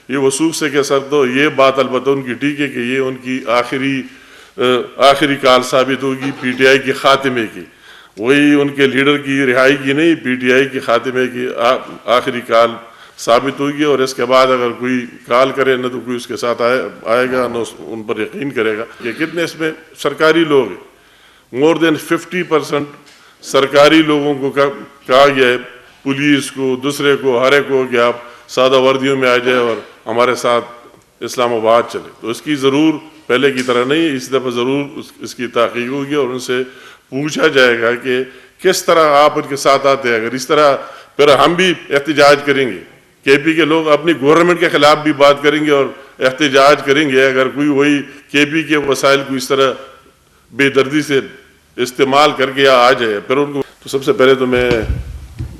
یہ وثوق سے کہ سر تو یہ بات البتہ ان کی ٹھیک ہے کہ یہ ان کی آخری کال ثابت ہوگی پی ٹی آئی کے خاتمے کی، وہی ان کے لیڈر کی رہائی کی نہیں، پی ٹی آئی کے خاتمے کی آخری کال ثابت ہوگی، اور اس کے بعد اگر کوئی کال کرے نہ تو کوئی اس کے ساتھ آئے گا نہ ان پر یقین کرے گا۔ کہ کتنے اس میں سرکاری لوگ ہیں، مور دین 50% سرکاری لوگوں کو کہا گیا ہے، پولیس کو، دوسرے کو، ہر ایک کو کہ آپ سادہ وردیوں میں آ جائے اور ہمارے ساتھ اسلام آباد چلے۔ تو اس کی ضرور پہلے کی طرح نہیں، اس دفعہ ضرور اس کی تحقیق ہوگی اور ان سے پوچھا جائے گا کہ کس طرح آپ ان کے ساتھ آتے ہیں۔ اگر اس طرح پھر ہم بھی احتجاج کریں گے، کے پی کے لوگ اپنی گورنمنٹ کے خلاف بھی بات کریں گے اور احتجاج کریں گے، اگر کوئی وہی کے پی کے وسائل کو اس طرح بے دردی سے استعمال کر کے آ جائے پھر ان کو۔ تو سب سے پہلے تو میں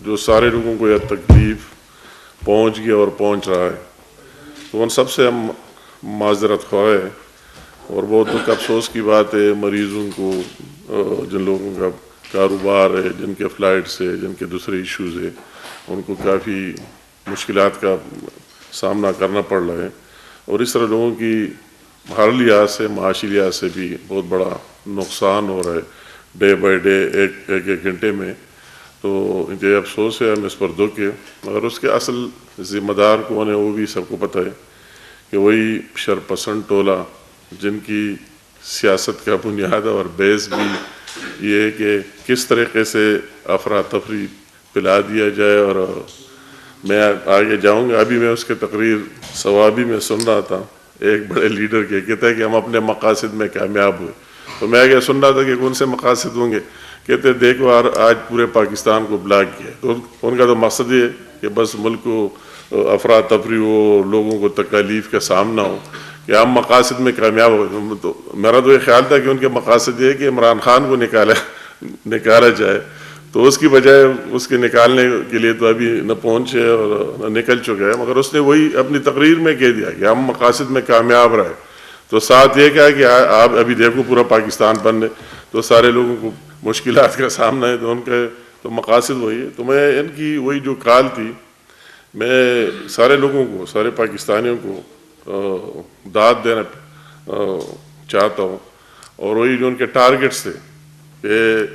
جو سارے لوگوں کو یہ تکلیف پہنچ گیا اور پہنچ رہا ہے تو ان سب سے ہم معذرت خواہ ہیں، اور بہت دکھ افسوس کی بات ہے مریضوں کو، جن لوگوں کا کاروبار ہے، جن کے فلائٹس ہے، جن کے دوسرے ایشوز ہیں، ان کو کافی مشکلات کا سامنا کرنا پڑ رہا ہے، اور اس طرح لوگوں کی ہر لحاظ سے، معاشی لحاظ سے بھی بہت بڑا نقصان ہو رہا ہے ڈے بائی ڈے، ایک گھنٹے میں۔ تو انتہائی افسوس ہے، ہم اس پر دکھ ہے، مگر اس کے اصل ذمہ دار کون ہے وہ بھی سب کو پتہ ہے کہ وہی شرپسند ٹولہ جن کی سیاست کا بنیاد اور بیس بھی یہ ہے کہ کس طریقے سے افراتفری پلا دیا جائے۔ اور میں آگے جاؤں گا، ابھی میں اس کے تقریر ثوابی میں سن رہا تھا، ایک بڑے لیڈر کے کہتا ہے کہ ہم اپنے مقاصد میں کامیاب ہوئے، تو میں آگے سن رہا تھا کہ کون سے مقاصد ہوں گے، کہتے دیکھو آج پورے پاکستان کو بلاک کیا، تو ان کا تو مقصد یہ کہ بس ملک کو افراتفری ہو، لوگوں کو تکالیف کا سامنا ہو، کہ ہم مقاصد میں کامیاب ہو۔ تو میرا تو یہ خیال تھا کہ ان کے مقاصد یہ ہے کہ عمران خان کو نکالا جائے، تو اس کی بجائے اس کے نکالنے کے لیے تو ابھی نہ پہنچے اور نکل چکے ہیں، مگر اس نے وہی اپنی تقریر میں کہہ دیا کہ ہم مقاصد میں کامیاب رہے، تو ساتھ یہ کہا کہ آپ ابھی دیکھو پورا پاکستان بننے، تو سارے لوگوں کو مشکلات کا سامنا ہے، تو ان کے تو مقاصد وہی ہے۔ تو میں ان کی وہی جو کال تھی، میں سارے لوگوں کو، سارے پاکستانیوں کو داد دینا چاہتا ہوں، اور وہی جو ان کے ٹارگٹس تھے کہ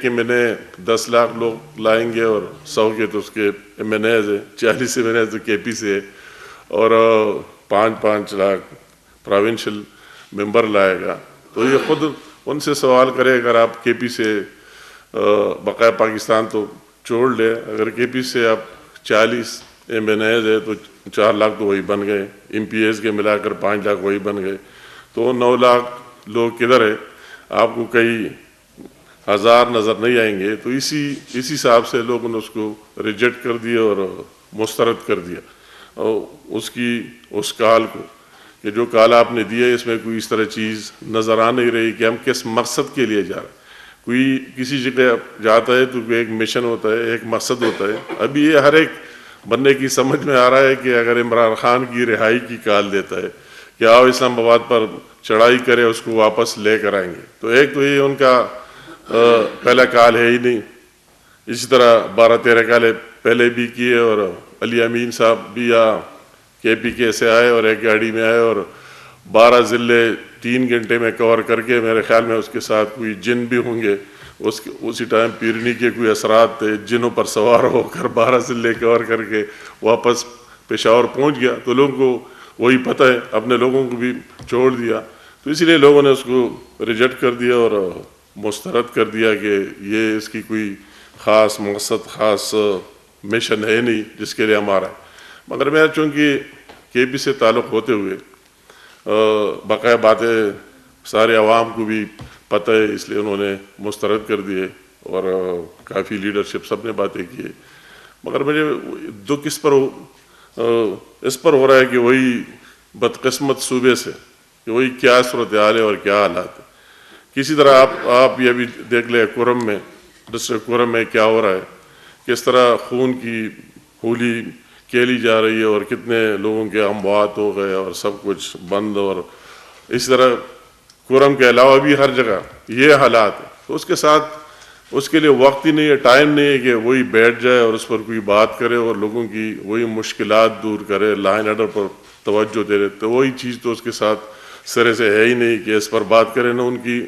کہ میں نے 10 لاکھ لوگ لائیں گے اور 100 کے تو اس کے ایم این ایز ہے، 40 ایم این ایز تو کے پی سے ہے، اور 5 لاکھ پروونشل ممبر لائے گا۔ تو یہ خود ان سے سوال کرے، اگر آپ کے پی سے بقایا پاکستان تو چھوڑ لے، اگر کے پی سے آپ 40 ایم این ایز ہے تو 4 لاکھ تو وہی بن گئے، ایم پی ایز کے ملا کر 5 لاکھ وہی بن گئے، تو 9 لاکھ لوگ کدھر ہے؟ آپ کو کئی ہزار نظر نہیں آئیں گے۔ تو اسی حساب سے لوگوں نے اس کو ریجیکٹ کر دیا اور مسترد کر دیا، اور اس کال کو کہ جو کال آپ نے دیا اس میں کوئی اس طرح چیز نظر آ نہیں رہی کہ ہم کس مقصد کے لیے جا رہے ہیں۔ کوئی کسی جگہ جاتا ہے تو ایک مشن ہوتا ہے، ایک مقصد ہوتا ہے۔ ابھی یہ ہر ایک بندے کی سمجھ میں آ رہا ہے کہ اگر عمران خان کی رہائی کی کال دیتا ہے کہ آؤ اسلام آباد پر چڑھائی کرے، اس کو واپس لے کر آئیں گے، تو ایک تو یہ ان کا پہلا کال ہے ہی نہیں۔ اسی طرح 12-13 کالیں پہلے بھی کیے، اور علی امین صاحب بھی کے پی کے سے آئے اور ایک گاڑی میں آئے اور 12 ضلع 3 گھنٹے میں کور کر کے، میرے خیال میں اس کے ساتھ کوئی جن بھی ہوں گے، اسی ٹائم پیرنی کے کوئی اثرات تھے، جنوں پر سوار ہو کر 12 ضلع کور کر کے واپس پشاور پہنچ گیا۔ تو لوگوں کو وہی پتہ ہے، اپنے لوگوں کو بھی چھوڑ دیا، تو اسی لیے لوگوں نے اس کو ریجیکٹ کر دیا اور مسترد کر دیا کہ یہ اس کی کوئی خاص مقصد، خاص مشن ہے نہیں جس کے لیے ہمارا ہے۔ مگر میں چونکہ کے پی سے تعلق ہوتے ہوئے بقایا باتیں سارے عوام کو بھی پتہ ہے، اس لیے انہوں نے مسترد کر دیے، اور کافی لیڈرشپ سب نے باتیں کی۔ مگر مجھے دکھ اس پر ہو رہا ہے کہ وہی بدقسمت صوبے سے کہ وہی کیا صورتحال ہے اور کیا حالات ہے۔ کسی طرح آپ یہ بھی دیکھ لیں کورم میں، ڈسٹرکٹ کورم میں کیا ہو رہا ہے، کس طرح خون کی ہولی کھیلی جا رہی ہے، اور کتنے لوگوں کے اموات ہو گئے اور سب کچھ بند، اور اس طرح کورم کے علاوہ بھی ہر جگہ یہ حالات ہے۔ تو اس کے ساتھ اس کے لیے وقت ہی نہیں ہے، ٹائم نہیں ہے کہ وہی بیٹھ جائے اور اس پر کوئی بات کرے اور لوگوں کی وہی مشکلات دور کرے، لا اینڈ آرڈر پر توجہ دے رہے. تو وہی چیز تو اس کے ساتھ سرے سے ہے ہی نہیں کہ اس پر بات کرے. نہ ان کی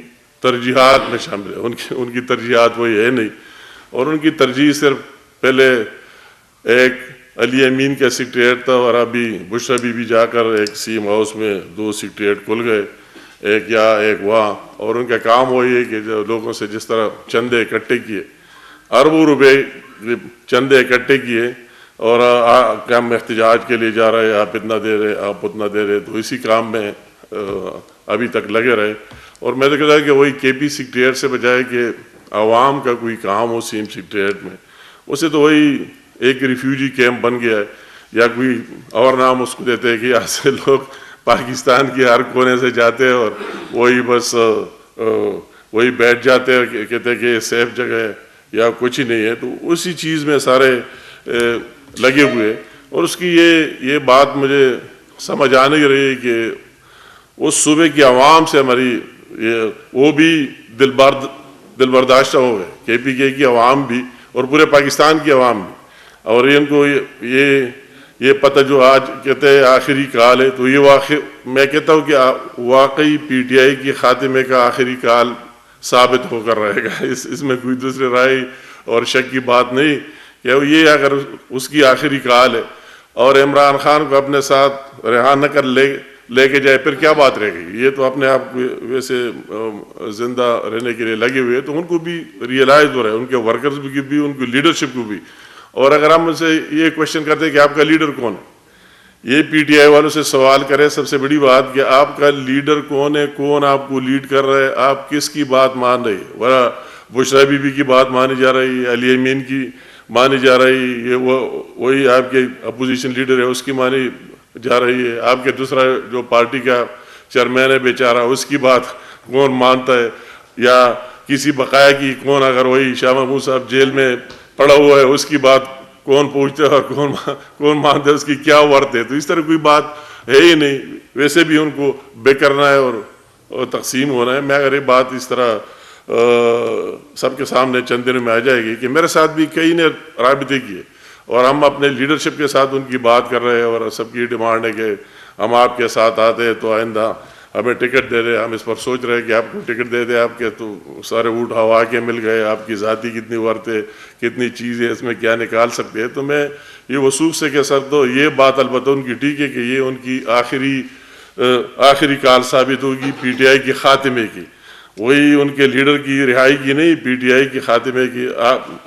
ترجیحات میں شامل ہے، ان کی ترجیحات وہی ہے نہیں. اور ان کی ترجیح صرف پہلے ایک علی امین کا سیکریٹریٹ تھا، اور ابھی بشرا بی بی جا کر ایک سیم ہاؤس میں 2 سیکریٹریٹ کھل گئے، ایک یہاں ایک وہاں. اور ان کا کام وہی ہے کہ جو لوگوں سے جس طرح چندے اکٹھے کیے، اربوں روپے چندے اکٹھے کیے، اور کام احتجاج کے لیے جا رہے، آپ اتنا دے رہے، آپ اتنا دے رہے، تو اسی کام میں ابھی تک لگے رہے. اور میں تو کہتا ہے کہ وہی کے پی سیکریٹریٹ سے بجائے کہ عوام کا کوئی کام ہو سیم سیکریٹریٹ میں، اسے تو وہی ایک ریفیوجی کیمپ بن گیا ہے، یا کوئی اور نام اس کو دیتے ہیں کہ یہاں سے لوگ پاکستان کے ہر کونے سے جاتے ہیں اور وہی بس وہی بیٹھ جاتے ہیں، کہتے ہیں کہ یہ سیف جگہ ہے یا کچھ ہی نہیں ہے. تو اسی چیز میں سارے لگے ہوئے. اور اس کی یہ بات مجھے سمجھ آ نہیں رہی کہ اس صوبے کی عوام سے ہماری وہ بھی دل برداشتہ ہو گئے، کے پی کے کی عوام بھی اور پورے پاکستان کی عوام بھی. اور ان کو یہ پتہ جو آج کہتے ہیں آخری کال ہے، تو یہ میں کہتا ہوں کہ واقعی پی ٹی آئی کی خاتمے کا آخری کال ثابت ہو کر رہے گا. اس میں کوئی دوسری رائے اور شک کی بات نہیں کہ یہ اگر اس کی آخری کال ہے اور عمران خان کو اپنے ساتھ رہا نہ کر لے کے جائے، پھر کیا بات رہ گئی. یہ تو اپنے آپ ویسے زندہ رہنے کے لیے لگے ہوئے، تو ان کو بھی ریئلائز ہو رہا ہے، ان کے ورکرز بھی، ان کی لیڈرشپ کو بھی. اور اگر ہم ان سے یہ کوشچن کرتے ہیں کہ آپ کا لیڈر کون ہے، یہ پی ٹی آئی والوں سے سوال کرے سب سے بڑی بات کہ آپ کا لیڈر کون ہے، کون آپ کو لیڈ کر رہا ہے، آپ کس کی بات مان رہے. ورنہ بشرا بی بی کی بات مانی جا رہی ہے، علی امین کی مانی جا رہی، یہ وہی آپ کے اپوزیشن لیڈر ہے اس کی مانی جا رہی ہے، آپ کے دوسرا جو پارٹی کا چیئرمین ہے بیچارہ اس کی بات کون مانتا ہے، یا کسی بقایا کی کون، اگر وہی شاہ محمود صاحب جیل میں پڑا ہوا ہے اس کی بات کون پوچھتا ہے اور کون مانتا ہے، اس کی کیا ورت ہے. تو اس طرح کوئی بات ہے ہی نہیں. ویسے بھی ان کو بے کرنا ہے اور تقسیم ہونا ہے. میں اگر یہ بات اس طرح سب کے سامنے چند دنوں میں آ جائے گی کہ میرے ساتھ بھی کئی نے رابطے کیے اور ہم اپنے لیڈرشپ کے ساتھ ان کی بات کر رہے ہیں، اور سب کی ڈیمانڈ ہے کہ ہم آپ کے ساتھ آتے ہیں تو آئندہ ہمیں ٹکٹ دے دے. ہم اس پر سوچ رہے ہیں کہ آپ کو ٹکٹ دے دے، آپ کے تو سارے اونٹ ہوا کے مل گئے، آپ کی ذاتی کتنی ورت ہے، کتنی چیز ہے، اس میں کیا نکال سکتے ہیں. تو میں یہ وثوق سے کہہ سکتا ہوں یہ بات البتہ ان کی ٹھیک ہے کہ یہ ان کی آخری کال ثابت ہوگی پی ٹی آئی کے خاتمے کی. وہی ان کے لیڈر کی رہائی کی نہیں، پی ٹی آئی کے خاتمے کی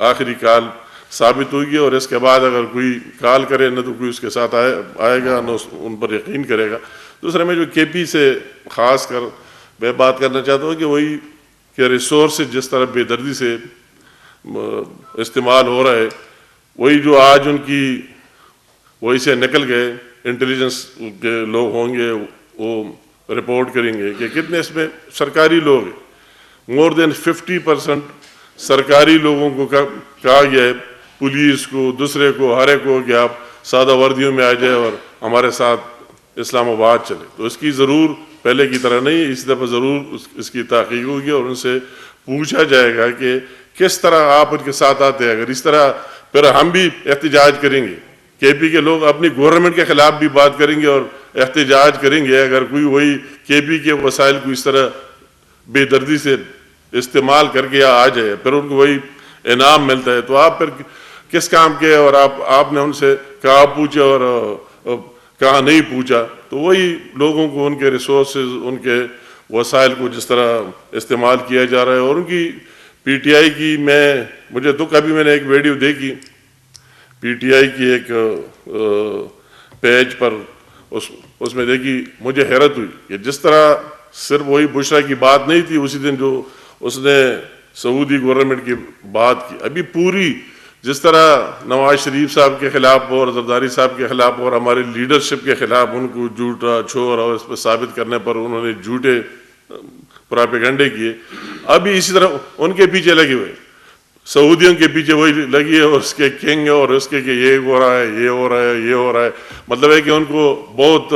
آخری کال ثابت ہوگی. اور اس کے بعد اگر کوئی کال کرے نہ تو کوئی اس کے ساتھ آئے گا، نہ ان پر یقین کرے گا. دوسرا میں جو کے پی سے خاص کر میں بات کرنا چاہتا ہوں کہ وہی کہ ریسورسز جس طرح بے دردی سے استعمال ہو رہا ہے، وہی جو آج ان کی وہی سے نکل گئے انٹیلیجنس کے لوگ ہوں گے، وہ رپورٹ کریں گے کہ کتنے اس میں سرکاری لوگ ہیں. مور دین 50% سرکاری لوگوں کو کہا گیا ہے، پولیس کو، دوسرے کو، ہر ایک کو کہ آپ سادہ وردیوں میں آ جائے اور ہمارے ساتھ اسلام آباد چلے. تو اس کی ضرور پہلے کی طرح نہیں، اس دفعہ ضرور اس کی تحقیق ہوگی اور ان سے پوچھا جائے گا کہ کس طرح آپ ان کے ساتھ آتے ہیں. اگر اس طرح پھر ہم بھی احتجاج کریں گے، کے پی کے لوگ اپنی گورنمنٹ کے خلاف بھی بات کریں گے اور احتجاج کریں گے. اگر کوئی وہی کے پی کے وسائل کو اس طرح بے دردی سے استعمال کر کے آ جائے، پھر ان کو وہی انعام ملتا ہے، تو آپ پھر کس کام کے، اور آپ نے ان سے کہاں پوچھا اور کہاں نہیں پوچھا. تو وہی لوگوں کو ان کے ریسورسز، ان کے وسائل کو جس طرح استعمال کیا جا رہا ہے. اور ان کی پی ٹی آئی کی مجھے دکھ، ابھی میں نے ایک ویڈیو دیکھی پی ٹی آئی کی ایک پیج پر، اس میں دیکھی مجھے حیرت ہوئی کہ جس طرح صرف وہی بشرا کی بات نہیں تھی اسی دن جو اس نے سعودی گورنمنٹ کی بات کی، ابھی پوری جس طرح نواز شریف صاحب کے خلاف اور زرداری صاحب کے خلاف اور ہماری لیڈرشپ کے خلاف ان کو جھوٹا چھوڑ اور اس پہ ثابت کرنے پر انہوں نے جھوٹے پراپیگنڈے کیے، ابھی اسی طرح ان کے پیچھے لگے ہوئے، سعودیوں کے پیچھے وہی لگی ہے اور اس کے کنگ اور اس کے کہ یہ ہو رہا ہے، یہ ہو رہا ہے، یہ ہو رہا ہے. مطلب ہے کہ ان کو بہت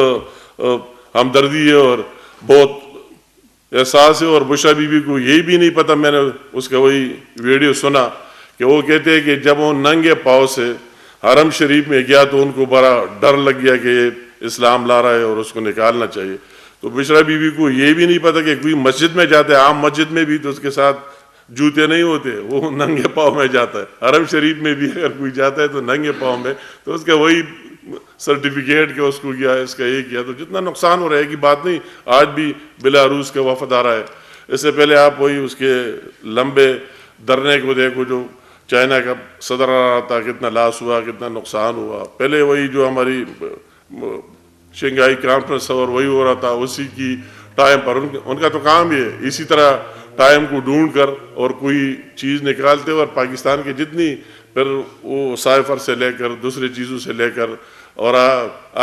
ہمدردی ہے اور بہت احساس ہے. اور بشرا بی بی کو یہی بھی نہیں پتہ, میں نے اس کا وہی ویڈیو سنا کہ وہ کہتے ہیں کہ جب وہ ننگے پاؤں سے حرم شریف میں گیا تو ان کو بڑا ڈر لگ گیا کہ یہ اسلام لا رہا ہے اور اس کو نکالنا چاہیے. تو بشرا بی بی کو یہ بھی نہیں پتہ کہ کوئی مسجد میں جاتا ہے, عام مسجد میں بھی تو اس کے ساتھ جوتے نہیں ہوتے, وہ ننگے پاؤں میں جاتا ہے. حرم شریف میں بھی اگر کوئی جاتا ہے تو ننگے پاؤں میں, تو اس کا وہی سرٹیفکیٹ کہ اس کو کیا, اس کا یہ کیا. تو جتنا نقصان ہو رہا ہے کی بات نہیں, آج بھی بیلاروس کا وفد آ رہا ہے. اس سے پہلے آپ وہی اس کے لمبے دھرنے کو دیکھو, جو چائنا کا صدر آ رہا تھا, کتنا لاس ہوا, کتنا نقصان ہوا. پہلے وہی جو ہماری شنگھائی کانفرنس اور وہی ہو رہا تھا, اسی کی ٹائم پر ان کا تو کام یہ ہے اسی طرح ٹائم کو ڈھونڈ کر اور کوئی چیز نکالتے. اور پاکستان کے جتنی پھر وہ سائفر سے لے کر دوسری چیزوں سے لے کر, اور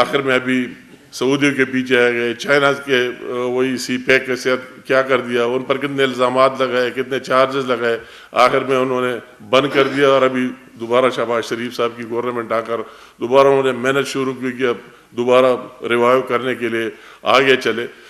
آخر میں ابھی سعودیوں کے پیچھے آ گئے, چائنا کے وہی سی پیک کے ساتھ کیا کر دیا, ان پر کتنے الزامات لگائے, کتنے چارجز لگائے, آخر میں انہوں نے بند کر دیا. اور ابھی دوبارہ شہباز شریف صاحب کی گورنمنٹ آ کر دوبارہ انہوں نے محنت شروع کی کہ اب دوبارہ ریوائیو کرنے کے لیے آگے چلے.